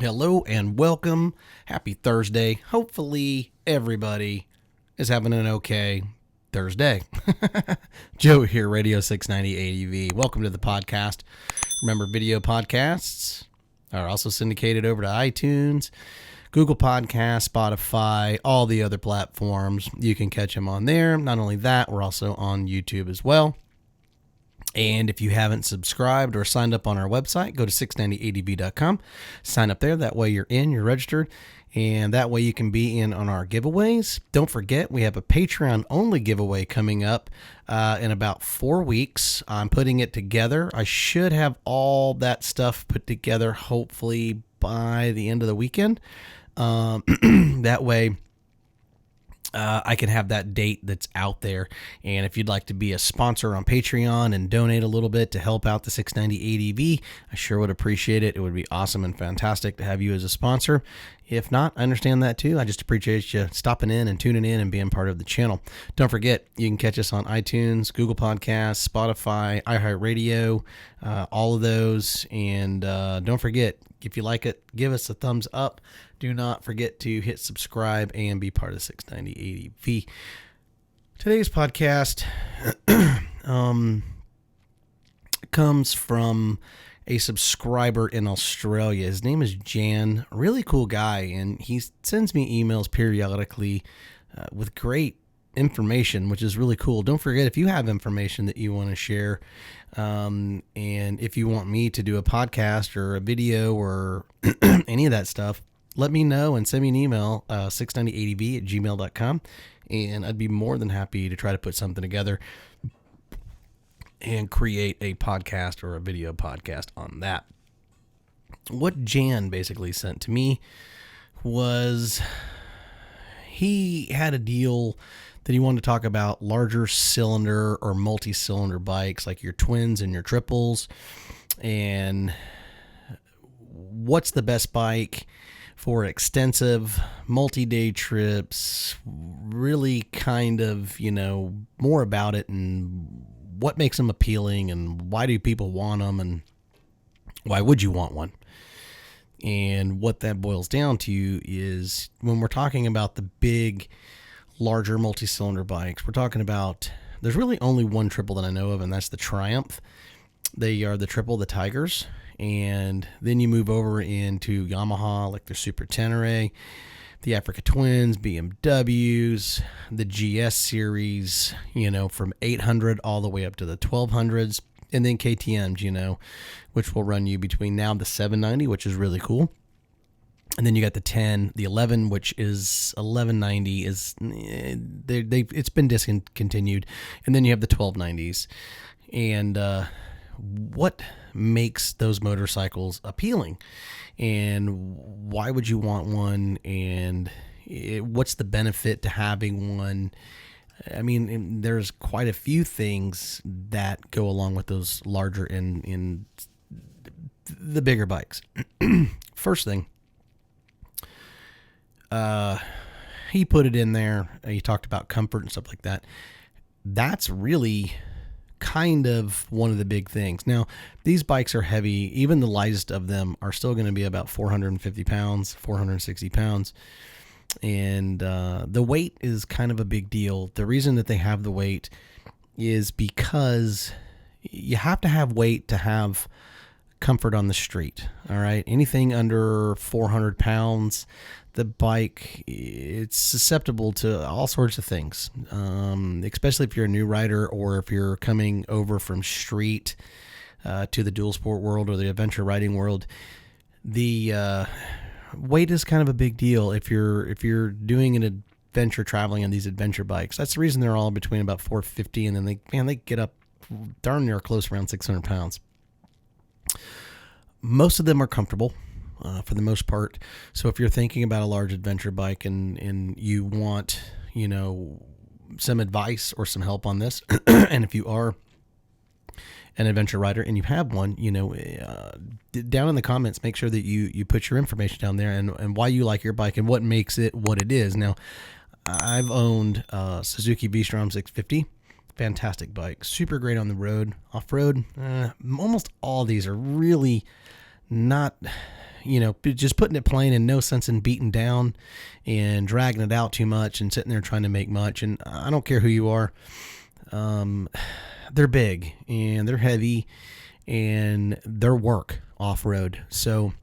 Hello and welcome. Happy Thursday. Hopefully everybody is having an okay Thursday. Joe here, Radio 690 ADV. Welcome to the podcast. Remember, video podcasts are also syndicated over to iTunes, Google Podcasts, Spotify, all the other platforms. You can catch them on there. Not only that, we're also on YouTube as well. And if you haven't subscribed or signed up on our website, go to 690adb.com. Sign up there. That way you're registered. And that way you can be in on our giveaways. Don't forget, we have a Patreon-only giveaway coming up in about 4 weeks. I'm putting it together. I should have all that stuff put together, hopefully, by the end of the weekend. That way I can have that date that's out there. And if you'd like to be a sponsor on Patreon and donate a little bit to help out the 690 ADV, I sure would appreciate it. It would be awesome and fantastic to have you as a sponsor. If not, I understand that too. I just appreciate you stopping in and tuning in and being part of the channel. Don't forget, you can catch us on iTunes, Google Podcasts, Spotify, iHeartRadio, all of those. And don't forget, if you like it, give us a thumbs up. Do not forget to hit subscribe and be part of 690 ADV. Today's podcast comes from a subscriber in Australia. His name is Jan, a really cool guy, and he sends me emails periodically with great information, which is really cool. Don't forget, if you have information that you want to share, and if you want me to do a podcast or a video or any of that stuff, let me know and send me an email, 690adv@gmail.com, and I'd be more than happy to try to put something together and create a podcast or a video podcast on that. What Jan basically sent to me was he had a deal that he wanted to talk about larger cylinder or multi-cylinder bikes like your twins and your triples, and what's the best bike for extensive multi-day trips, really kind of, more about it and what makes them appealing and why do people want them and why would you want one? And what that boils down to is when we're talking about the big, larger multi-cylinder bikes, we're talking about, there's really only one triple that I know of, and that's the Triumph. They are the triple, the Tigers. And then you move over into Yamaha, like their Super Tenere, the Africa Twins, BMWs, the GS series, from 800 all the way up to the 1200s, and then KTMs, which will run you between now the 790, which is really cool. And then you got the 10, the 11, which is 1190 is it's been discontinued. And then you have the 1290s. And what makes those motorcycles appealing, and why would you want one, and what's the benefit to having one? I mean, there's quite a few things that go along with those larger in the bigger bikes. First thing, he put it in there. He talked about comfort and stuff like that. That's really kind of one of the big things. Now, these bikes are heavy. Even the lightest of them are still going to be about 450 pounds, 460 pounds. And the weight is kind of a big deal. The reason that they have the weight is because you have to have weight to have comfort on the street. All right. Anything under 400 pounds, the bike, it's susceptible to all sorts of things, especially if you're a new rider or if you're coming over from street to the dual sport world or the adventure riding world. The weight is kind of a big deal if you're doing an adventure traveling on these adventure bikes. That's the reason they're all between about 450 and then they get up darn near close around 600 pounds. Most of them are comfortable. For the most part. So if you're thinking about a large adventure bike and you want, some advice or some help on this, and if you are an adventure rider and you have one, down in the comments, make sure that you put your information down there and why you like your bike and what makes it what it is. Now, I've owned Suzuki V-Strom 650. Fantastic bike. Super great on the road. Off-road, almost all these are really not just putting it plain, and no sense in beating down and dragging it out too much and sitting there trying to make much. And I don't care who you are. They're big and they're heavy and they're work off-road. So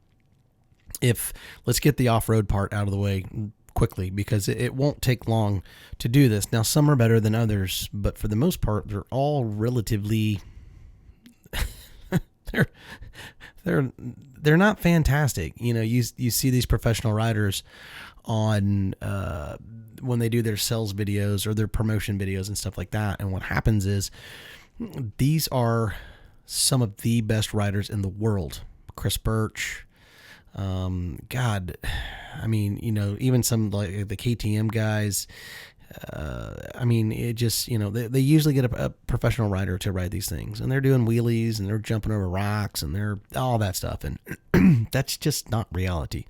let's get the off-road part out of the way quickly, because it won't take long to do this. Now, some are better than others, but for the most part, they're all relatively they're not fantastic. You see these professional riders on when they do their sales videos or their promotion videos and stuff like that, and what happens is these are some of the best riders in the world. Chris Birch, God, I mean, even some like the KTM guys. I mean, it just, they usually get a professional rider to ride these things, and they're doing wheelies and they're jumping over rocks and they're all that stuff. And that's just not reality.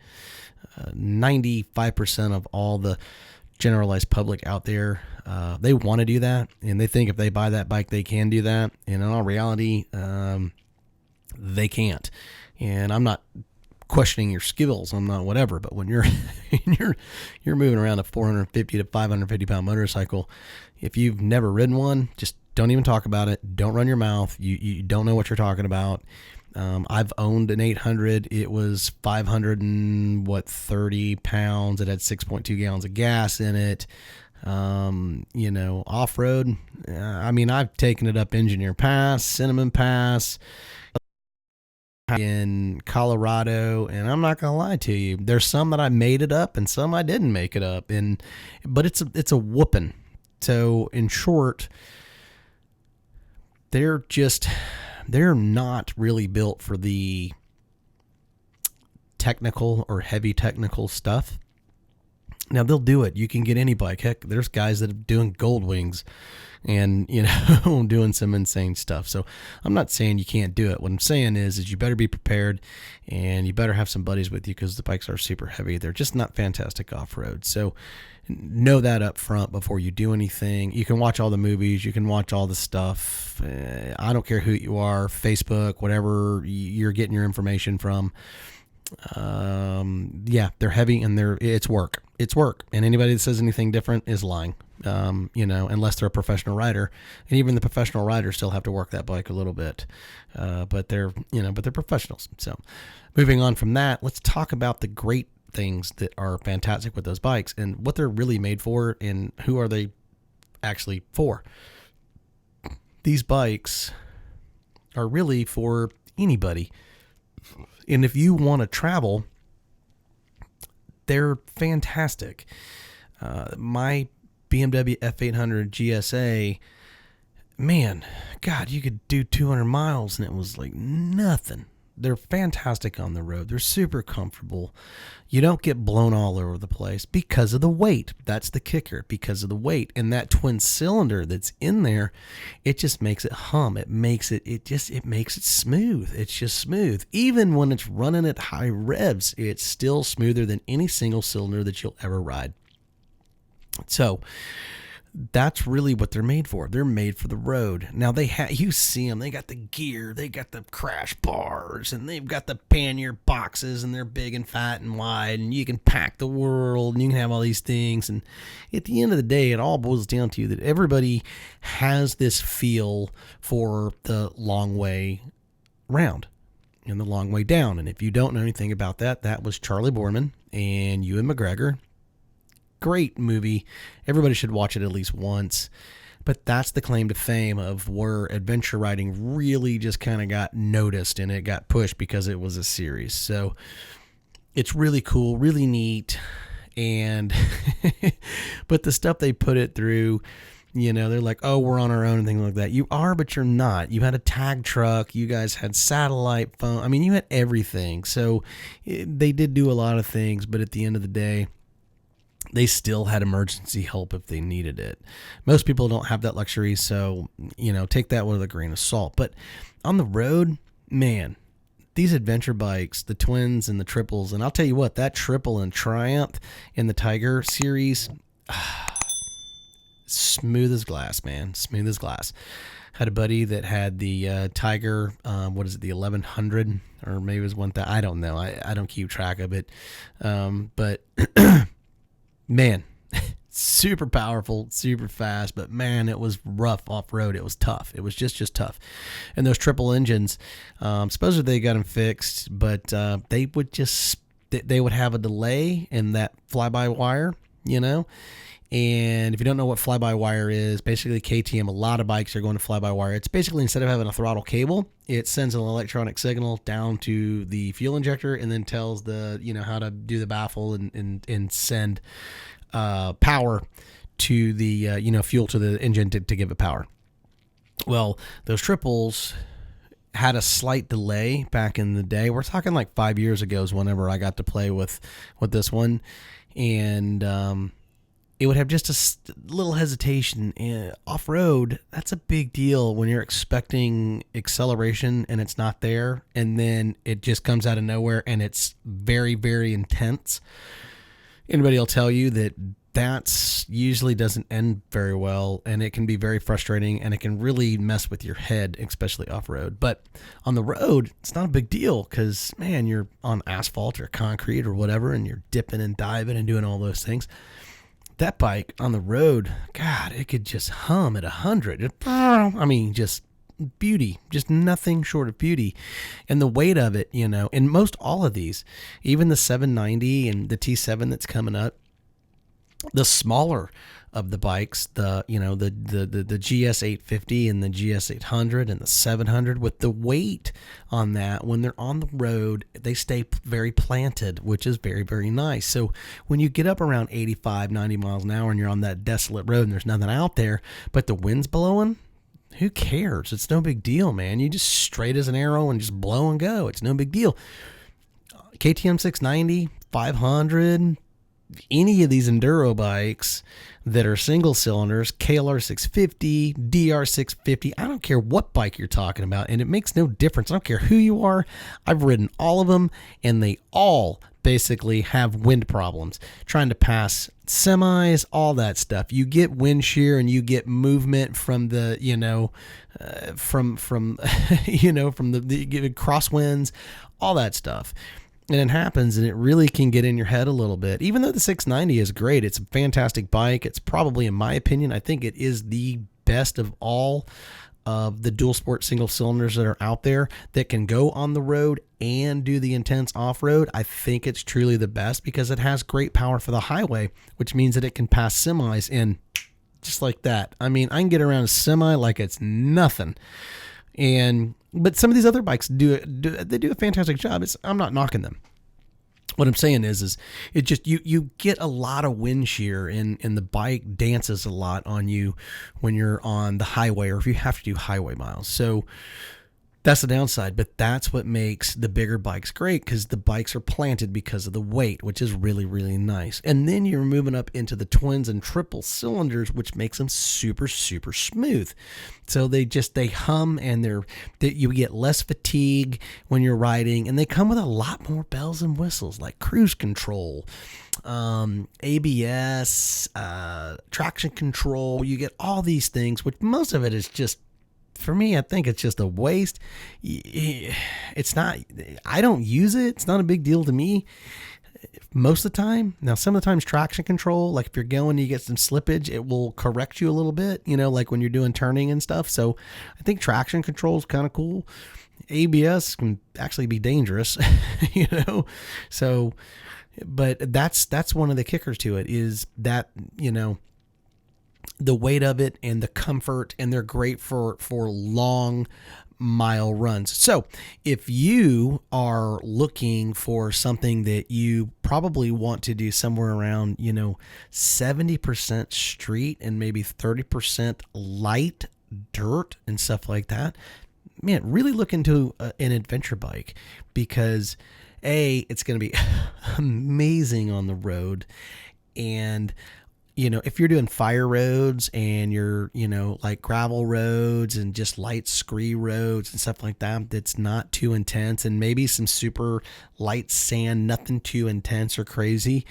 95% of all the generalized public out there, they want to do that. And they think if they buy that bike, they can do that. And in all reality, they can't. And I'm not questioning your skills, I'm not whatever, but when you're you're moving around a 450 to 550 pound motorcycle, if you've never ridden one, just don't even talk about it. Don't run your mouth. You don't know what you're talking about. I've owned an 800. It was 530 pounds. It had 6.2 gallons of gas in it. Off-road, I mean, I've taken it up Engineer Pass, Cinnamon Pass, in Colorado, and I'm not gonna lie to you, there's some that I made it up and some I didn't make it up, but it's a whooping. So in short, they're not really built for the technical or heavy technical stuff. Now they'll do it. You can get any bike. Heck, there's guys that are doing gold wings and, doing some insane stuff. So I'm not saying you can't do it. What I'm saying is you better be prepared and you better have some buddies with you, because the bikes are super heavy. They're just not fantastic off-road. So know that up front before you do anything. You can watch all the movies. You can watch all the stuff. I don't care who you are, Facebook, whatever you're getting your information from. They're heavy and it's work. It's work. And anybody that says anything different is lying. Unless they're a professional rider, and even the professional riders still have to work that bike a little bit. But they're professionals. So moving on from that, let's talk about the great things that are fantastic with those bikes and what they're really made for and who are they actually for. These bikes are really for anybody. And if you want to travel, they're fantastic. My BMW F800 GSA, man, God, you could do 200 miles and it was like nothing. They're fantastic on the road. They're super comfortable. You don't get blown all over the place because of the weight. That's the kicker, because of the weight. And that twin cylinder that's in there, it just makes it hum. It makes it smooth. It's just smooth. Even when it's running at high revs, it's still smoother than any single cylinder that you'll ever ride. So that's really what they're made for. They're made for the road. Now you see them, they got the gear, they got the crash bars, and they've got the pannier boxes, and they're big and fat and wide, and you can pack the world, and you can have all these things. And at the end of the day, it all boils down to that everybody has this feel for the long way round and the long way down. And if you don't know anything about that, that was Charlie Borman and Ewan McGregor. Great movie. Everybody should watch it at least once. But that's the claim to fame of where adventure riding really just kind of got noticed, and it got pushed because it was a series. So it's really cool, really neat. And but the stuff they put it through, they're like, oh, we're on our own and things like that. You are, but you're not. You had a tag truck. You guys had satellite phone. I mean, you had everything. So they did do a lot of things, but at the end of the day, they still had emergency help if they needed it. Most people don't have that luxury, so, take that with a grain of salt. But on the road, man, these adventure bikes, the twins and the triples, and I'll tell you what, that triple and Triumph in the Tiger series, smooth as glass, man, smooth as glass. Had a buddy that had the Tiger, what is it, the 1100, or maybe it was 1000. I don't know. I don't keep track of it. But man, super powerful, super fast, but man, it was rough off road. It was tough. It was just tough. And those triple engines, supposedly they got them fixed, but they would have a delay in that fly-by-wire, you know. And if you don't know what fly-by-wire is, basically KTM, a lot of bikes are going to fly-by-wire. It's basically, instead of having a throttle cable, it sends an electronic signal down to the fuel injector and then tells the, how to do the baffle and send power to the, fuel to the engine to give it power. Well, those triples had a slight delay back in the day. We're talking like 5 years ago is whenever I got to play with this one. And it would have just a little hesitation. Off-road, that's a big deal when you're expecting acceleration and it's not there, and then it just comes out of nowhere and it's very, very intense. Anybody will tell you that that's usually doesn't end very well, and it can be very frustrating, and it can really mess with your head, especially off-road. But on the road, it's not a big deal because, man, you're on asphalt or concrete or whatever, and you're dipping and diving and doing all those things. That bike on the road, God, it could just hum at 100. Just beauty, just nothing short of beauty. And the weight of it, in most all of these, even the 790 and the T7 that's coming up, the smaller of the bikes, the GS 850 and the GS 800 and the 700, with the weight on that, when they're on the road, they stay very planted, which is very, very nice. So when you get up around 85, 90 miles an hour and you're on that desolate road and there's nothing out there, but the wind's blowing, who cares? It's no big deal, man. You just straight as an arrow and just blow and go. It's no big deal. KTM 690, 500, any of these enduro bikes that are single cylinders, KLR 650, DR 650, I don't care what bike you're talking about, and it makes no difference. I don't care who you are. I've ridden all of them, and they all basically have wind problems. Trying to pass semis, all that stuff. You get wind shear and you get movement from the, from the crosswinds, all that stuff. And it happens, and it really can get in your head a little bit. Even though the 690 is great, it's a fantastic bike. It's probably, in my opinion, I think it is the best of all of the dual sport single cylinders that are out there that can go on the road and do the intense off-road. I think it's truly the best because it has great power for the highway, which means that it can pass semis in just like that. I mean, I can get around a semi like it's nothing. But some of these other bikes do a fantastic job. I'm not knocking them. What I'm saying is it just, you get a lot of wind shear and the bike dances a lot on you when you're on the highway or if you have to do highway miles. So that's the downside, but that's what makes the bigger bikes great, because the bikes are planted because of the weight, which is really, really nice. And then you're moving up into the twins and triple cylinders, which makes them super, super smooth. So they hum, and you get less fatigue when you're riding, and they come with a lot more bells and whistles like cruise control, ABS, traction control. You get all these things, which most of it is just, for me, I think it's just a waste. It's not, I don't use it. It's not a big deal to me most of the time. Now, some of the times traction control, like if you're going, you get some slippage, it will correct you a little bit, like when you're doing turning and stuff. So I think traction control is kind of cool. ABS can actually be dangerous, so, but that's one of the kickers to it, is that, the weight of it and the comfort, and they're great for long mile runs. So if you are looking for something that you probably want to do somewhere around, 70% street and maybe 30% light dirt and stuff like that, man, really look into an adventure bike, because it's going to be amazing on the road. And if you're doing fire roads and you're, like gravel roads and just light scree roads and stuff like that, that's not too intense, and maybe some super light sand, nothing too intense or crazy,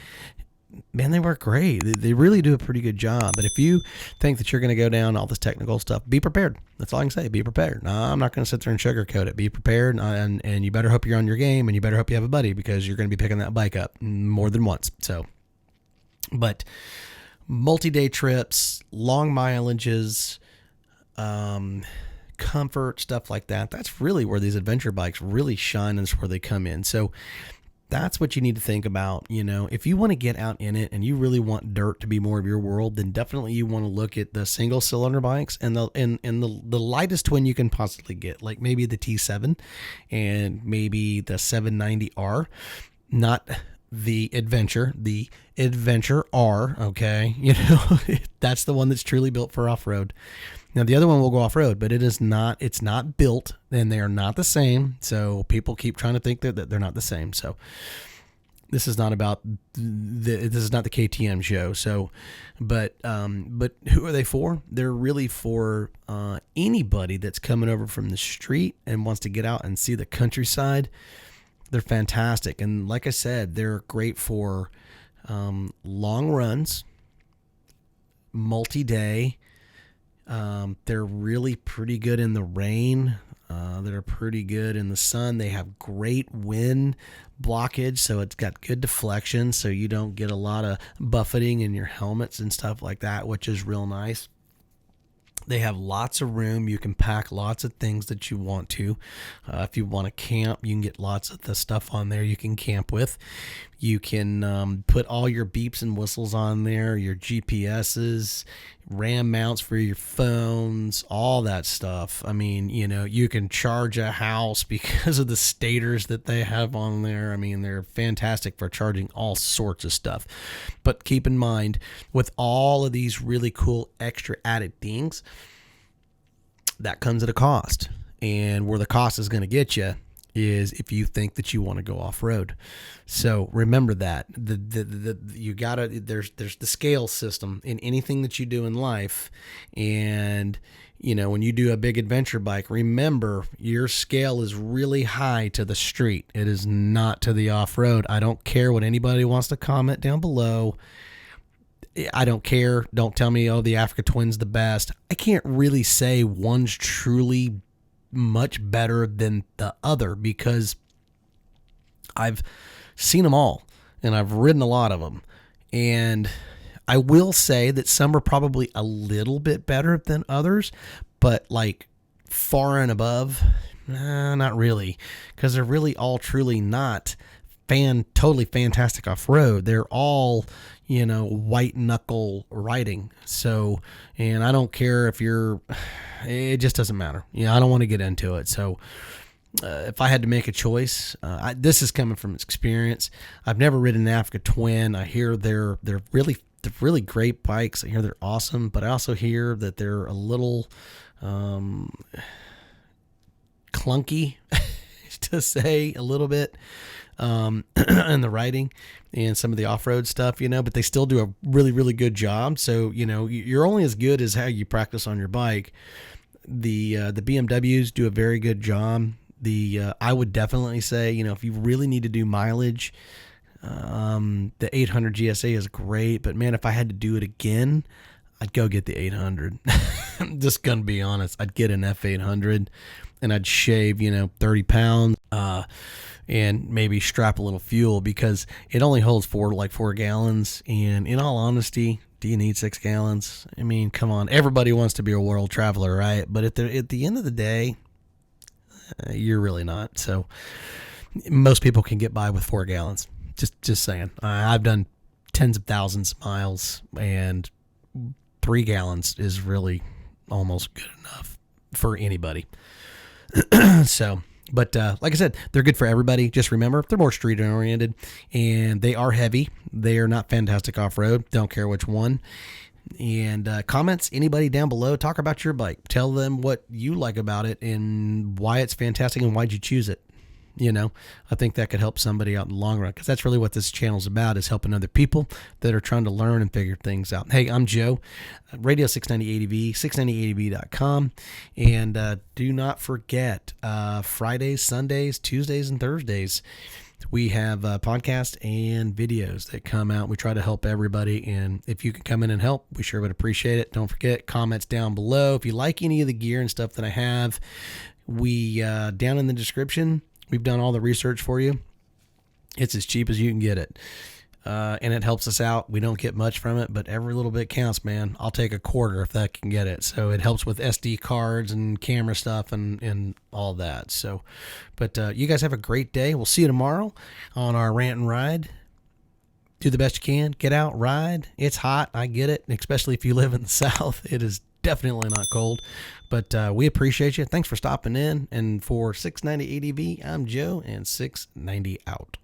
man, they work great. They really do a pretty good job. But if you think that you're going to go down all this technical stuff, be prepared. That's all I can say. Be prepared. No, I'm not going to sit there and sugarcoat it. Be prepared, and you better hope you're on your game, and you better hope you have a buddy, because you're going to be picking that bike up more than once. So, but multi-day trips, long mileages, comfort, stuff like that. That's really where these adventure bikes really shine, and that's where they come in. So that's what you need to think about. If you want to get out in it and you really want dirt to be more of your world, then definitely you want to look at the single cylinder bikes and the lightest one you can possibly get, like maybe the T7 and maybe the 790R, not the Adventure R. Okay. That's the one that's truly built for off-road. Now, the other one will go off-road, but it's not built, and they are not the same. So people keep trying to think that they're not the same. So this is not about this is not the KTM show. So, but who are they for? They're really for anybody that's coming over from the street and wants to get out and see the countryside. They're fantastic. And like I said, they're great for long runs, multi-day. They're really pretty good in the rain. They're pretty good in the sun. They have great wind blockage, so it's got good deflection, so you don't get a lot of buffeting in your helmets and stuff like that, which is real nice. They have lots of room. You can pack lots of things that you want to. If you want to camp, you can get lots of the stuff on there you can camp with. You can put all your beeps and whistles on there, your GPSs, RAM mounts for your phones, all that stuff. I mean, you can charge a house because of the stators that they have on there. I mean, they're fantastic for charging all sorts of stuff. But keep in mind, with all of these really cool extra added things, that comes at a cost. And where the cost is going to get you is if you think that you want to go off-road. So remember that there's the scale system in anything that you do in life. And when you do a big adventure bike, remember your scale is really high to the street. It is not to the off-road. I don't care what anybody wants to comment down below. I don't care. Don't tell me, the Africa Twin's the best. I can't really say one's truly much better than the other, because I've seen them all and I've ridden a lot of them. And I will say that some are probably a little bit better than others, but like far and above, not really, because they're really all truly not totally fantastic off-road. They're all, white knuckle riding. So, and I don't care if it just doesn't matter. I don't want to get into it. So, if I had to make a choice, this is coming from experience. I've never ridden an Africa Twin. I hear they're really great bikes. I hear they're awesome, but I also hear that they're a little clunky, to say a little bit, in the riding and some of the off-road stuff, but they still do a really, really good job. So, you're only as good as how you practice on your bike. The BMWs do a very good job. I would definitely say, if you really need to do mileage, the 800 GSA is great, but man, if I had to do it again, I'd go get the 800. I'm just going to be honest. I'd get an F800 and I'd shave, 30 pounds, and maybe strap a little fuel, because it only holds 4 gallons. And in all honesty, do you need 6 gallons? I mean, come on. Everybody wants to be a world traveler, right? But at the end of the day, you're really not. So most people can get by with 4 gallons. Just saying. I've done tens of thousands of miles, and 3 gallons is really almost good enough for anybody. So, but like I said, they're good for everybody. Just remember, they're more street oriented, and they are heavy. They are not fantastic off-road. Don't care which one. And comments, anybody down below, talk about your bike. Tell them what you like about it and why it's fantastic and why'd you choose it. I think that could help somebody out in the long run, because that's really what this channel is about, is helping other people that are trying to learn and figure things out. Hey, I'm Joe, Radio 690 ADV, 690ADV.com. And do not forget, Fridays, Sundays, Tuesdays, and Thursdays, We have podcasts and videos that come out. We try to help everybody, and if you can come in and help, we sure would appreciate it. Don't forget, comments down below. If you like any of the gear and stuff that I have, we down in the description, we've done all the research for you. It's as cheap as you can get it. And it helps us out. We don't get much from it, but every little bit counts, man. I'll take a quarter if that can get it. So it helps with SD cards and camera stuff and all that. So, but you guys have a great day. We'll see you tomorrow on our rant and ride. Do the best you can. Get out, ride. It's hot. I get it, especially if you live in the South. It is definitely not cold, but we appreciate you. Thanks for stopping in. And for 690 ADV, I'm Joe, and 690 out.